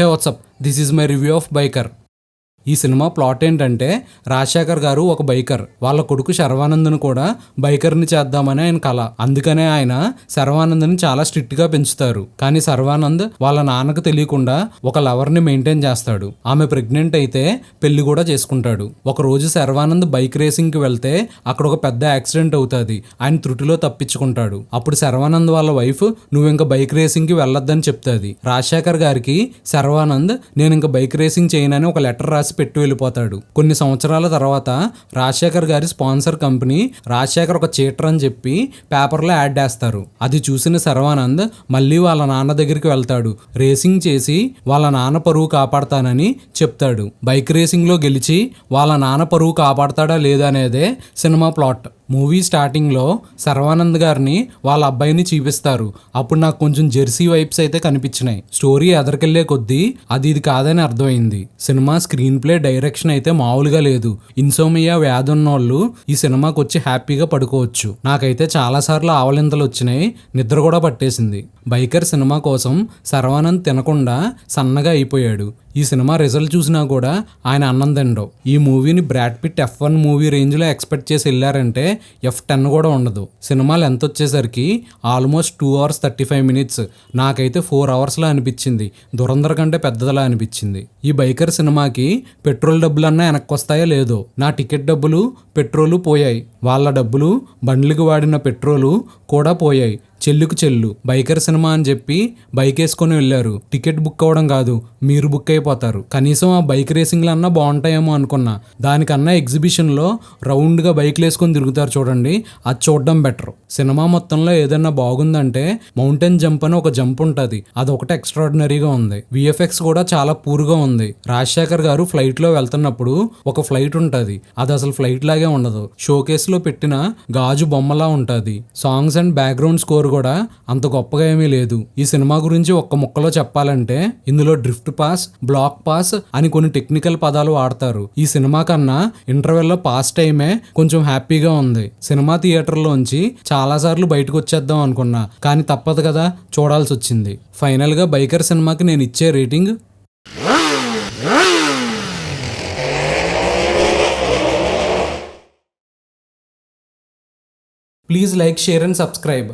Hey WhatsApp, this is my review of biker. ఈ cinema plot ఏంటంటే, రాజశేఖర్ గారు ఒక బైకర్, వాళ్ళ కొడుకు శర్వానంద్ను కూడా బైకర్ని చేద్దామని ఆయన కళ. అందుకనే ఆయన శర్వానంద్ని చాలా స్ట్రిక్ట్ గా పెంచుతారు. కానీ శర్వానంద్ వాళ్ళ నాన్నకు తెలియకుండా ఒక లవర్ని మెయింటైన్ చేస్తాడు. ఆమె ప్రెగ్నెంట్ అయితే పెళ్లి కూడా చేసుకుంటాడు. ఒక రోజు శర్వానంద్ బైక్ రేసింగ్ కి వెళ్తే అక్కడ ఒక పెద్ద యాక్సిడెంట్ అవుతుంది. ఆయన త్రుటిలో తప్పించుకుంటాడు. అప్పుడు శర్వానంద్ వాళ్ళ వైఫ్ నువ్వు ఇంకా బైక్ రేసింగ్ కి వెళ్ళొద్దని చెప్తుంది. రాజశేఖర్ గారికి శర్వానంద్ నేను ఇంకా బైక్ రేసింగ్ చేయనని ఒక లెటర్ రాసి పెట్టి వెళ్ళిపోతాడు. కొన్ని సంవత్సరాల తర్వాత రాజశేఖర్ గారి స్పాన్సర్ కంపెనీ రాజశేఖర్ ఒక చీటర్ అని చెప్పి పేపర్లో యాడ్ చేస్తారు. అది చూసిన శర్వానంద్ మళ్ళీ వాళ్ళ నాన్న దగ్గరికి వెళ్తాడు. రేసింగ్ చేసి వాళ్ళ నాన్న పరువు కాపాడతానని చెప్తాడు. బైక్ రేసింగ్ లో గెలిచి వాళ్ళ నాన్న పరువు కాపాడతాడా లేదా అనేదే సినిమా ప్లాట్. మూవీ స్టార్టింగ్లో శర్వానంద్ గారిని వాళ్ళ అబ్బాయిని చూపిస్తారు. అప్పుడు నాకు కొంచెం జెర్సీ వైబ్స్ అయితే కనిపించినాయి. స్టోరీ ఎదరికెళ్లే కొద్దీ ఇది కాదని అర్థమైంది. సినిమా స్క్రీన్ ప్లే, డైరెక్షన్ అయితే మామూలుగా లేదు. ఇన్సోమియా వ్యాధి ఉన్నోళ్ళు ఈ సినిమాకి వచ్చి హ్యాపీగా పడుకోవచ్చు. నాకైతే చాలాసార్లు ఆవలింతలు వచ్చినాయి, నిద్ర కూడా పట్టేసింది. బైకర్ సినిమా కోసం శర్వానంద్ తినకుండా సన్నగా అయిపోయాడు. ఈ సినిమా రిజల్ట్ చూసినా కూడా ఆయన అన్నం తినడు. ఈ మూవీని బ్రాడ్ పిట్ F1 మూవీ రేంజ్లో ఎక్స్పెక్ట్ చేసి వెళ్ళారంటే F10 కూడా ఉండదు. సినిమా లెంత్ వచ్చేసరికి ఆల్మోస్ట్ 2 hours 35 minutes. నాకైతే 4 hours అనిపించింది. దురంధర్ కంటే పెద్దదిలా అనిపించింది. ఈ బైకర్ సినిమాకి పెట్రోల్ డబ్బులన్నా వెనక్కి వస్తాయో లేదో. నా టికెట్ డబ్బులు, పెట్రోలు పోయాయి. వాళ్ళ డబ్బులు, బండ్లకి వాడిన పెట్రోలు కూడా పోయాయి. చెల్లుకు చెల్లు. బైకర్ సినిమా అని చెప్పి బైక్ వేసుకొని వెళ్ళారు. టికెట్ బుక్ అవ్వడం కాదు, మీరు బుక్ అయిపోతారు. కనీసం ఆ బైక్ రేసింగ్లు అన్నా బాగుంటాయేమో అనుకున్నా. దానికన్నా ఎగ్జిబిషన్లో రౌండ్గా బైక్లు వేసుకొని తిరుగుతారు చూడండి, అది చూడడం బెటర్. సినిమా మొత్తంలో ఏదన్నా బాగుందంటే మౌంటైన్ జంప్ అని ఒక జంప్ ఉంటుంది. అదొకటి ఎక్స్ట్రాడినరీగా ఉంది. VFX కూడా చాలా పూర్గా ఉంది. రాజశేఖర్ గారు ఫ్లైట్లో వెళ్తున్నప్పుడు ఒక ఫ్లైట్ ఉంటుంది. అది అసలు ఫ్లైట్ లాగే ఉండదు. షోకేస్ లో పెట్టిన గాజు బొమ్మలా ఉంటుంది. సాంగ్స్ అండ్ బ్యాక్గ్రౌండ్ స్కోర్ కూడా అంత గొప్పగా ఏమీ లేదు. ఈ సినిమా గురించి ఒక్క ముక్కలో చెప్పాలంటే ఇందులో డ్రిఫ్ట్ పాస్, బ్లాక్ పాస్ అని కొన్ని టెక్నికల్ పదాలు వాడతారు. ఈ సినిమా కన్నా ఇంటర్వెల్లో పాస్ టైమే కొంచెం హ్యాపీగా ఉంది. సినిమా థియేటర్లోంచి చాలాసార్లు బయటకు వచ్చేద్దాం అనుకున్నా, కానీ తప్పదు కదా, చూడాల్సి వచ్చింది. ఫైనల్గా బైకర్ సినిమాకి నేను ఇచ్చే rating please like, share and subscribe.